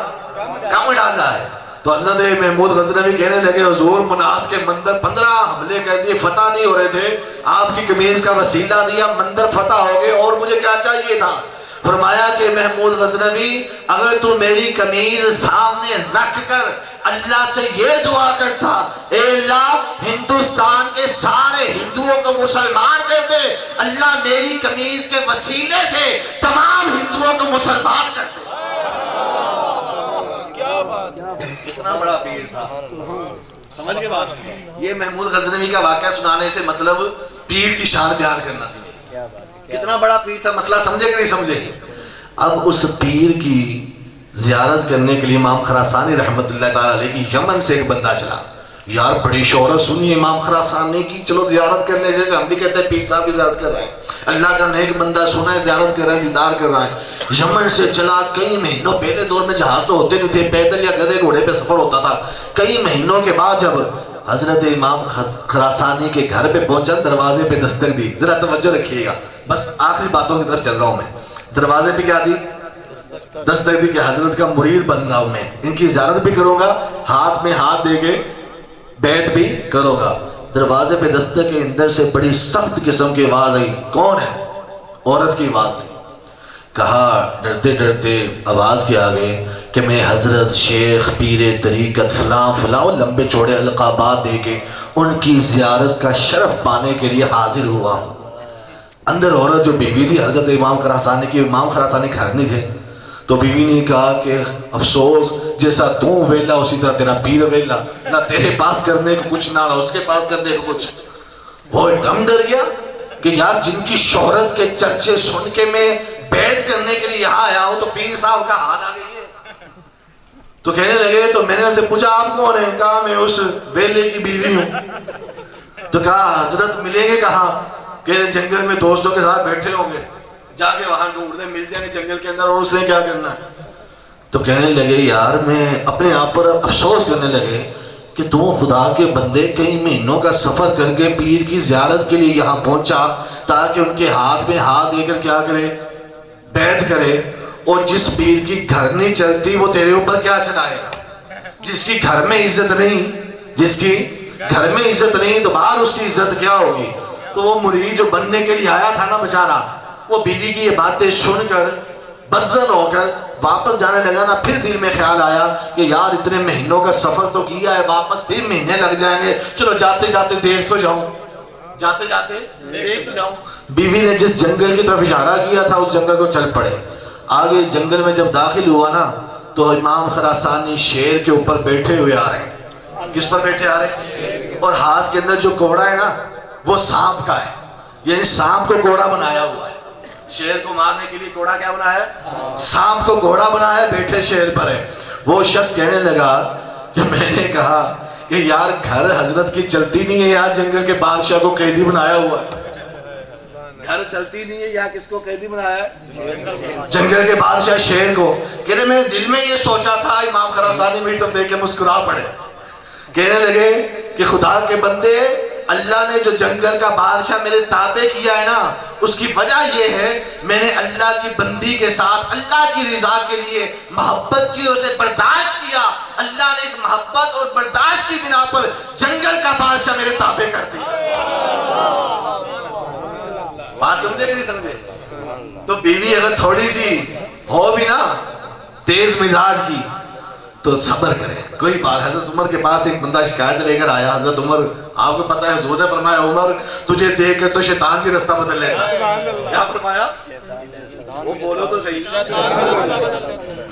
کم ڈالا ہے. تو حضرت محمود غزنوی کہنے لگے حضور مناد کے مندر 15 حملے کر دیے، فتح نہیں ہو رہے تھے، آپ کی قمیض کا وسیلہ دیا، مندر فتح ہو گئے، اور مجھے کیا چاہیے تھا؟ فرمایا کہ محمود غزنوی اگر تو میری قمیض سامنے رکھ کر اللہ سے یہ دعا کرتا، اے اللہ ہندوستان کے سارے ہندوؤں کو مسلمان کر دے، اللہ میری قمیض کے وسیلے سے تمام ہندوؤں کو مسلمان کر دے. کتنا بڑا پیر تھا، سمجھ کے بات. یہ محمود غزنوی کا واقعہ سنانے سے مطلب پیر کی شان بیان کرنا تھی. کتنا بڑا پیر تھا، مسئلہ سمجھے کہ نہیں سمجھے. اب اس پیر کی زیارت کرنے کے لیے امام خراسانی رحمت اللہ تعالی علیہ کی یمن سے ایک بندہ چلا. یار بڑی شہرت سنی امام خراسانی کی، چلو زیارت کر لیں، جیسے ہم بھی کہتے ہیں پیر صاحب کی زیارت کر رہے ہیں، اللہ کا نیک بندہ سنا ہے، زیارت کر رہا ہے، دیدار کر رہا ہے. یمن سے چلا کئی مہینوں، پہلے دور میں جہاز تو ہوتے نہیں تھے، پیدل یا گدھے گھوڑے پہ سفر ہوتا تھا. کئی مہینوں کے بعد جب حضرت امام خراسانی کے گھر پہ پہنچا، دروازے پہ دستک دی. ذرا توجہ رکھیے گا، بس آخری باتوں کی طرف چل رہا ہوں میں. دروازے پہ کیا دی؟ دستک دی کہ حضرت کا مرید بن رہا ہوں میں، ان کی زیارت بھی کروں گا، ہاتھ میں ہاتھ دے کے بیعت بھی کروں گا. دروازے پہ دستک کے اندر سے بڑی سخت قسم کی آواز آئی. کون ہے؟ عورت کی آواز تھی. کہا ڈرتے ڈرتے آواز کے آگے کہ میں حضرت شیخ پیر طریقت فلاں فلاں، لمبے چوڑے القابات دے کے ان کی زیارت کا شرف پانے کے لیے حاضر ہوا ہوں. اندر عورت جو بیوی تھی حضرت امام خراسانی کی، امام خراسانی گھر نہیں تھے، تو بیوی نے کہا کہ افسوس جیسا تو ویلا اسی طرح تیرا پیر ویلا، نہ تیرے پاس کرنے کو کچھ نہ اس کے پاس کرنے کو کچھ. وہ دم ڈر گیا کہ یار جن کی شہرت کے چرچے سن کے میں بیعت کرنے کے لیے یہاں آیا ہوں تو پیر صاحب کا حال آ گئی ہے. تو کہنے لگے، تو میں نے اسے پوچھا آپ کون ہیں؟ کہا میں اس ویلے کی بیوی ہوں. تو کہا حضرت ملیں گے کہاں؟ کہ جنگل میں دوستوں کے ساتھ بیٹھے ہوں گے، جا کے وہاں ڈھونڈنے مل جائیں گے جنگل کے اندر، اور اس نے کیا کرنا ہے. تو کہنے لگے یار میں اپنے آپ پر افسوس کرنے لگے کہ تو خدا کے بندے کئی مہینوں کا سفر کر کے پیر کی زیارت کے لیے یہاں پہنچا تاکہ ان کے ہاتھ میں ہاتھ دے کر کیا کرے؟ بیعت کرے. اور جس پیر کی گھر نہیں چلتی وہ تیرے اوپر کیا چلائے گا؟ جس کی گھر میں عزت نہیں، جس کی گھر میں عزت نہیں تو باہر اس کی عزت کیا ہوگی. تو وہ مرید جو بننے کے لیے آیا تھا نا بیچارہ، وہ بیوی کی یہ باتیں سن کر بدظن ہو کر واپس جانے لگا نا. پھر دل میں خیال آیا کہ یار اتنے مہینوں کا سفر تو کیا ہے، واپس پھر مہینے لگ جائیں گے، چلو جاتے جاتے دیکھ تو جاؤں، جاتے جاتے دیکھ تو جاؤں. بیوی نے جس جنگل کی طرف اشارہ کیا تھا اس جنگل کو چل پڑے. آگے جنگل میں جب داخل ہوا نا تو امام خراسانی شیر کے اوپر بیٹھے ہوئے آ رہے ہیں. کس پر بیٹھے آ رہے ہیں؟ اور ہاتھ کے اندر جو کوڑا ہے نا وہ سانپ کا ہے، یعنی سانپ کو گھوڑا بنایا ہوا ہے. شیر کو مارنے کے لیے گھوڑا کیا بنایا ہے؟ سانپ کو گھوڑا بنایا ہے، بیٹھے شیر پر ہے. وہ شخص کہنے لگا کہ میں نے کہا کہ یار گھر حضرت کی چلتی نہیں ہے، یار جنگل کے بادشاہ کو قیدی بنایا ہوا ہے. گھر چلتی نہیں ہے، یا کس کو قیدی بنایا ہے؟ جنگل کے بادشاہ شیر کو. کہنے میں دل میں یہ سوچا تھا. امام خراسانی میری طرف دیکھ کے مسکرا پڑے. کہنے لگے کہ خدا کے بندے اللہ نے جو جنگل کا بادشاہ میرے تابع کیا ہے نا، اس کی وجہ یہ ہے میں نے اللہ کی بندی کے ساتھ اللہ کی رضا کے لیے محبت کی اور اسے برداشت کیا. اللہ نے اس محبت اور برداشت کی بنا پر جنگل کا بادشاہ میرے تابع کر دیا. بات سمجھے کہ نہیں سمجھے؟ تو بیوی اگر تھوڑی سی ہو بھی نا تیز مزاج کی تو صبر کرے. کوئی بات، حضرت عمر کے پاس ایک بندہ شکایت لے کر آیا. حضرت عمر، آپ کو پتا ہے حضور نے فرمایا عمر تجھے دیکھ کے تو شیطان بھی رستہ بدل لیتا ہے. کیا فرمایا؟ وہ بولو تو صحیح.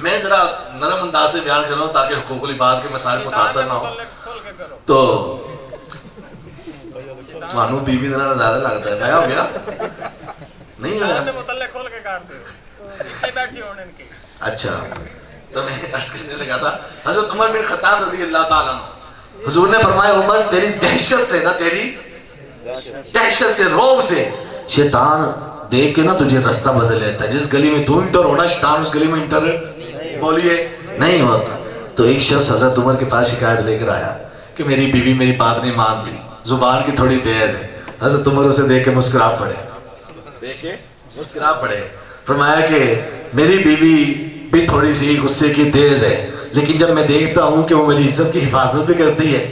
میں ذرا نرم انداز سے بیان کر رہا ہوں تاکہ حقوق العباد کے مسائل متاثر نہ ہو. تو تمہانوں بیوی ذرا زیادہ لگتا ہے. بیاہ ہو گیا نہیں ہویا؟ اچھا، تو میں عرض کرنے لگا تھا حضرت عمر بن خطاب رضی اللہ تعالیٰ عنہ، حضور نے فرمایا عمر تیری دہشت سے نا، تیری دہشت سے، روب سے شیطان دیکھ کے نا تجھے رستہ بدل لیتا ہے. جس گلی میں تو انٹر ہونا شیطان اس گلی میں انٹر بولیے نہیں ہوتا. تو ایک شخص حضرت عمر کے پاس شکایت لے کر آیا کہ میری بیوی میری بات نہیں مانتی، زبان کی تھوڑی تیز ہے. حضرت عمر اسے دیکھ کے مسکرا پڑے، دیکھ کے مسکرا پڑے. فرمایا کہ میری بیوی بھی تھوڑی سی غصے کی تیز ہے، لیکن جب میں دیکھتا ہوں کہ وہ میری عزت کی حفاظت بھی کرتی ہے،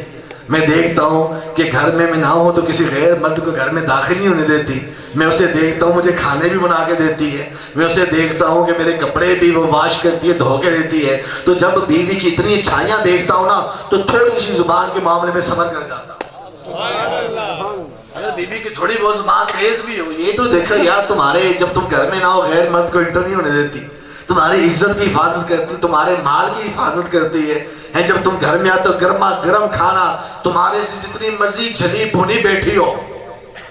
میں دیکھتا ہوں کہ گھر میں نہ ہوں تو کسی غیر مرد کو گھر میں داخل نہیں ہونے دیتی، میں اسے دیکھتا ہوں مجھے کھانے بھی بنا کے دیتی ہے، میں اسے دیکھتا ہوں کہ میرے کپڑے بھی وہ واش کرتی ہے، دھو کے دیتی ہے. تو جب بیوی کی اتنی اچھائیاں دیکھتا ہوں نا تو تھوڑی سی زبان کے معاملے میں صبر کر جاتا ہوں. اگر بیوی کی تھوڑی بہت زبان تیز بھی ہو، یہ تو دیکھو یار تمہارے جب تم گھر میں نہ ہو غیر مرد کو انٹر نہیں ہونے دیتی، تمہاری عزت کی حفاظت کرتی، تمہارے مال کی حفاظت کرتی ہے. جب تم گھر میں آتے ہو گرما گرم کھانا، تمہارے سے جتنی مرضی جھلی بھونی بیٹھی ہو،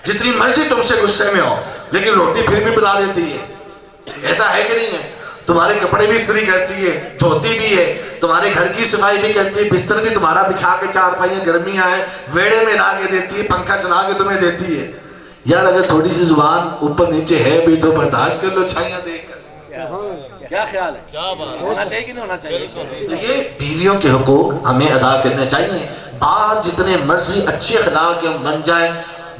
جتنی مرضی تم سے غصے میں ہو، لیکن روٹی پھر بھی بنا دیتی ہے. ایسا ہے کہ نہیں ہے؟ تمہارے کپڑے بھی استری کرتی ہے، دھوتی بھی ہے، تمہارے گھر کی صفائی بھی کرتی ہے، بستر بھی تمہارا بچھا کے چارپائیاں گرمیاں ہیں ویڑے میں لا کے دیتی ہے، پنکھا چلا کے تمہیں دیتی ہے. یار اگر تھوڑی سی زبان اوپر نیچے ہے بھی تو برداشت کر لو چھائیاں دیکھ کر. کیا خیال ہے؟ ہونا چاہیے کہ نہیں ہونا چاہیے؟ تو یہ بیویوں کے حقوق ہمیں ادا کرنے چاہیے. بعض جتنے مرضی اچھے اخلاق کے بن جائیں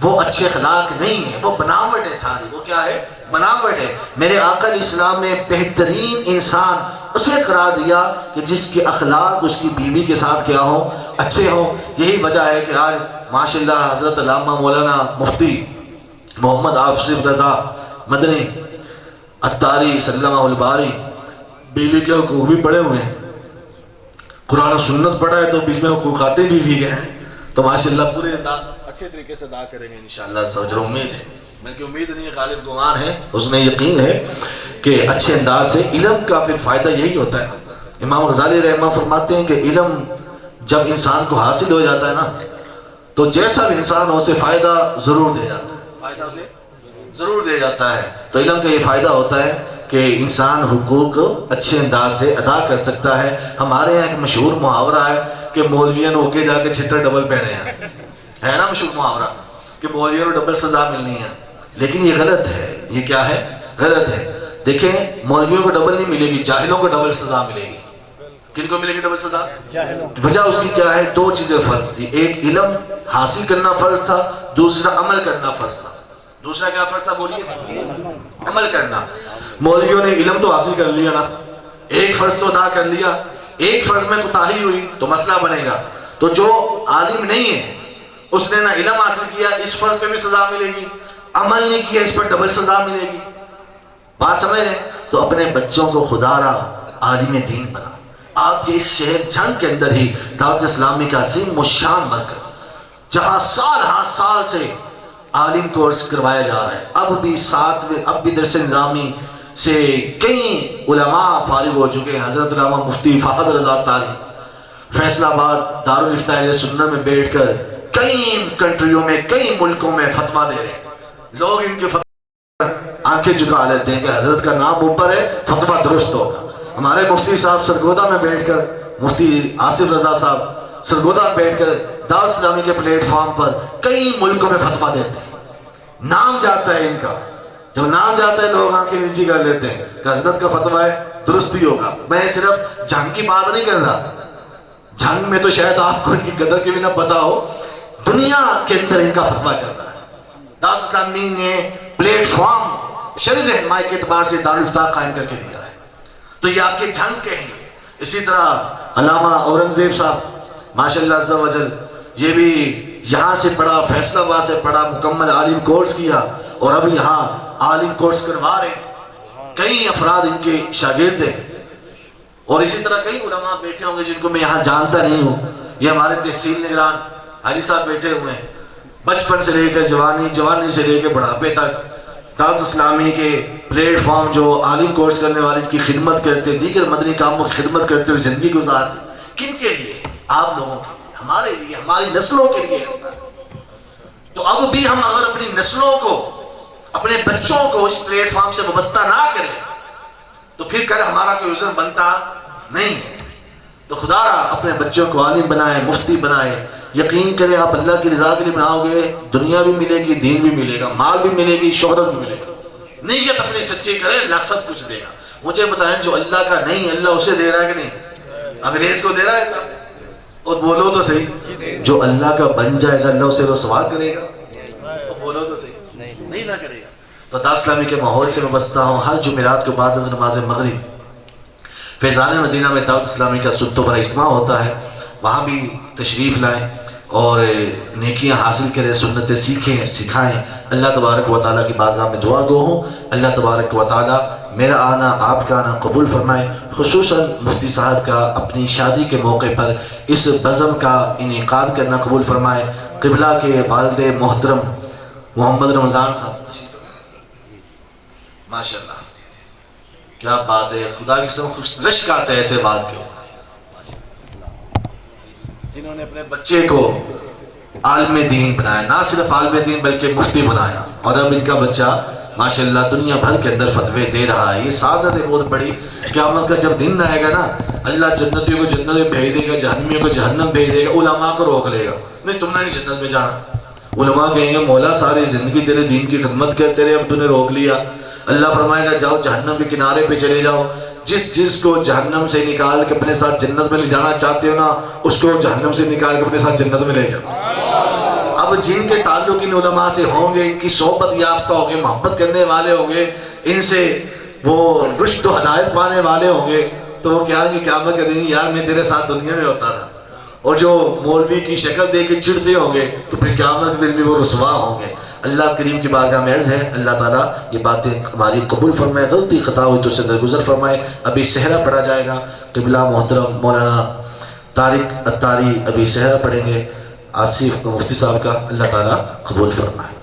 وہ اچھے اخلاق نہیں ہیں، وہ بناوٹ ہے ساری. وہ کیا ہے؟ بناوٹ ہے. میرے آقا علیہ السلام نے بہترین انسان اسے قرار دیا کہ جس کے اخلاق اس کی بیوی کے ساتھ کیا ہوں؟ اچھے ہوں. یہی وجہ ہے کہ آج ماشاءاللہ حضرت علامہ مولانا مفتی محمد آصف رضا مدنی اتاری سلمہ الباری بیوی کے حقوق بھی پڑے ہوئے ہیں، قرآن و سنت پڑھا ہے تو بیچ میں حقوقات بیوی کے ہیں. تو ماشاءاللہ پورے اچھے طریقے سے ادا کریں گے انشاءاللہ. سمجھ رہا ہوں، امید ہے، بلکہ امید نہیں ہے، غالب گمان ہے، اس میں یقین ہے کہ اچھے انداز سے. علم کا پھر فائدہ یہی ہوتا ہے. امام غزالی رحمہ فرماتے ہیں کہ علم جب انسان کو حاصل ہو جاتا ہے نا تو جیسا بھی انسان ہو اسے فائدہ ضرور دے جاتا ہے، فائدہ اسے ضرور دے جاتا ہے. تو علم کا یہ فائدہ ہوتا ہے کہ انسان حقوق اچھے انداز سے ادا کر سکتا ہے. ہمارے یہاں ایک مشہور محاورہ ہے کہ مولویوں نے ہو کے جا کے چھتر ڈبل پہنے ہیں، ہے نا مشہور محاورہ کہ مولویوں کو ڈبل سزا ملنی ہے. لیکن یہ غلط ہے. یہ کیا ہے؟ غلط ہے. دیکھیں مولویوں کو ڈبل نہیں ملے گی، جاہلوں کو ڈبل سزا ملے گی. کن کو ملے گی ڈبل سزا؟ وجہ اس کی کیا ہے؟ دو چیزیں فرض تھی. ایک علم حاصل کرنا فرض تھا، دوسرا عمل کرنا فرض تھا. دوسرا کیا فرض تھا بولیے؟ عمل کرنا. مولویوں نے علم تو حاصل کر لیا نا، ایک فرض تو ادا کر لیا، ایک فرض میں کوتاہی ہوئی تو مسئلہ بنے گا. تو جو عالم نہیں ہے اس نے نہ علم حاصل کیا، اس فرض پہ بھی سزا ملے گی، عمل نہیں کیا اس پر ڈبل سزا ملے گی. بات سمجھ رہے ہیں؟ تو اپنے بچوں کو خدا را عالم دین بنا. آپ کے اس شہر جھنگ کے اندر ہی دعوت اسلامی کا عظیم و شان مرکز جہاں سال ہاں سال سے عالم کورس کروایا جا رہا ہے. اب بھی درس نظامی سے کئی علماء فارغ ہو چکے ہیں. حضرت علامہ مفتی فہد رضا تاری فیصل آباد دارالفتہ اہل سنت میں بیٹھ کر کئی کنٹریوں میں کئی ملکوں میں فتویٰ دے رہے ہیں. لوگ ان کے فتویٰ آنکھیں چکا لیتے ہیں کہ حضرت کا نام اوپر ہے فتویٰ درست ہوگا. ہمارے مفتی صاحب سرگودا میں بیٹھ کر، مفتی آصف رضا صاحب سرگودا میں بیٹھ کر دعوت اسلامی کے پلیٹ فارم پر کئی ملکوں میں فتویٰ دیتے ہیں. نام جاتا ہے ان کا، جب نام جاتا ہے لوگ آنکھیں نیچی کر لیتے ہیں کہ حضرت کا فتویٰ ہے درست ہی ہوگا. میں صرف جنگ کی بات نہیں کر رہا، جنگ میں تو شاید آپ کو ان کی قدر کی بھی نہ پتا ہو. دنیا کے اندر ان کا فتویٰ چل رہا ہے۔ دعوت اسلامی نے پلیٹ فارم شرعی رہنمائی کے اعتبار سے دارالفتہ قائم کر کے دیا ہے، تو یہ آپ کے جھنگ کے ہیں۔ اسی طرح علامہ اورنگزیب صاحب ماشاءاللہ عز و جل، یہ بھی یہاں سے پڑھا، فیصل آباد سے پڑھا، مکمل عالم کورس کیا اور اب یہاں عالم کورس کروا رہے ہیں۔ کئی افراد ان کے شاگرد ہیں، اور اسی طرح کئی علماء بیٹھے ہوں گے جن کو میں یہاں جانتا نہیں ہوں۔ یہ ہمارے تحصیل نگران حاجی صاحب بیٹھے ہوئے ہیں، بچپن سے لے کر جوانی، جوانی سے لے کے بڑھاپے تک دعوت اسلامی کے پلیٹ فارم جو عالم کورس کرنے والے کی خدمت کرتے، دیگر مدنی کاموں کی خدمت کرتے ہوئے زندگی گزارتے۔ کن کے لیے؟ آپ لوگوں کے لیے، ہمارے لیے، ہماری نسلوں کے لیے۔ تو اب بھی ہم اگر اپنی نسلوں کو، اپنے بچوں کو اس پلیٹ فارم سے وابستہ نہ کریں تو پھر کل ہمارا کوئی عذر بنتا نہیں ہے۔ تو خدا را اپنے بچوں کو عالم بنائے، مفتی بنائے۔ یقین کریں آپ اللہ کی رضا کے لیے بناؤ گے، دنیا بھی ملے گی، دین بھی ملے گا، مال بھی ملے گی، شہرت بھی ملے گا۔ نیت اپنی سچی کرے، اللہ سب کچھ دے گا۔ مجھے بتائیں جو اللہ کا نہیں، اللہ اسے دے رہا ہے کہ نہیں؟ انگریز کو دے رہا ہے اللہ؟ اور بولو تو صحیح، جو اللہ کا بن جائے گا اللہ اسے رسوا کرے گا؟ اور بولو تو صحیح، نہیں نہ کرے گا۔ تو دعوت اسلامی کے ماحول سے وابستہ ہوں۔ ہر جمعرات کے بعد از نماز مغرب فیضان مدینہ میں دعوت اسلامی کا سنتوں پر اجتماع ہوتا ہے، وہاں بھی تشریف لائیں اور نیکیاں حاصل کریں، سنتیں سیکھیں، سکھائیں۔ اللہ تبارک و تعالیٰ کی بارگاہ میں دعا گو ہوں، اللہ تبارک و تعالیٰ میرا آنا، آپ کا آنا قبول فرمائے۔ خصوصاً مفتی صاحب کا اپنی شادی کے موقع پر اس بزم کا انعقاد کرنا قبول فرمائے۔ قبلہ کے والد محترم محمد رمضان صاحب، ماشاءاللہ کیا بات ہے، خدا کی قسم رشک آتا ہے ایسے بات کے اوپر، جنہوں نے اپنے بچے کو عالم دین بنایا، نہ صرف عالم دین بلکہ مفتی بنایا، اور اب ان کا بچہ ماشاءاللہ دنیا بھر کے اندر فتوے دے رہا ہے۔ یہ سعادت ہے بہت بڑی۔ قیامت کا جب دن آئے گا نا، اللہ جنتیوں کو جنت میں بھیج دے گا، جہنمیوں کو جہنم بھیج دے گا، علماء کو روک لے گا، نہیں تم نے نہیں جنت میں جانا۔ علماء کہیں گے مولا ساری زندگی تیرے دین کی خدمت کرتے رہے، اب تو نے روک لیا۔ اللہ فرمائے گا جاؤ جہنم کے کنارے پہ چلے جاؤ، جس کو جہنم سے نکال کے اپنے ساتھ جنت میں لے جانا چاہتے ہو نا، اس کو جہنم سے نکال کے اپنے ساتھ جنت میں لے جاؤ۔ اب جن کے تعلق ان علماء سے ہوں گے، ان کی صحبت یافتہ ہوں گے، محبت کرنے والے ہوں گے، ان سے وہ رشد و ہدایت پانے والے ہوں گے، تو وہ کہا کہ قیامت کے دن یار میں تیرے ساتھ دنیا میں ہوتا تھا۔ اور جو مولوی کی شکل دے کے چڑھتے ہوں گے تو پھر قیامت کے دن بھی وہ رسوا ہوں گے۔ اللہ کریم کی بارگاہ میں عرض ہے اللہ تعالیٰ یہ باتیں ہماری قبول فرمائے، غلطی خطا ہوئی تو اسے درگزر فرمائے۔ ابھی سحرہ پڑھا جائے گا، قبلہ محترم مولانا طارق اتاری ابھی سحرہ پڑھیں گے، آصف مفتی صاحب کا، اللہ تعالیٰ قبول فرمائے۔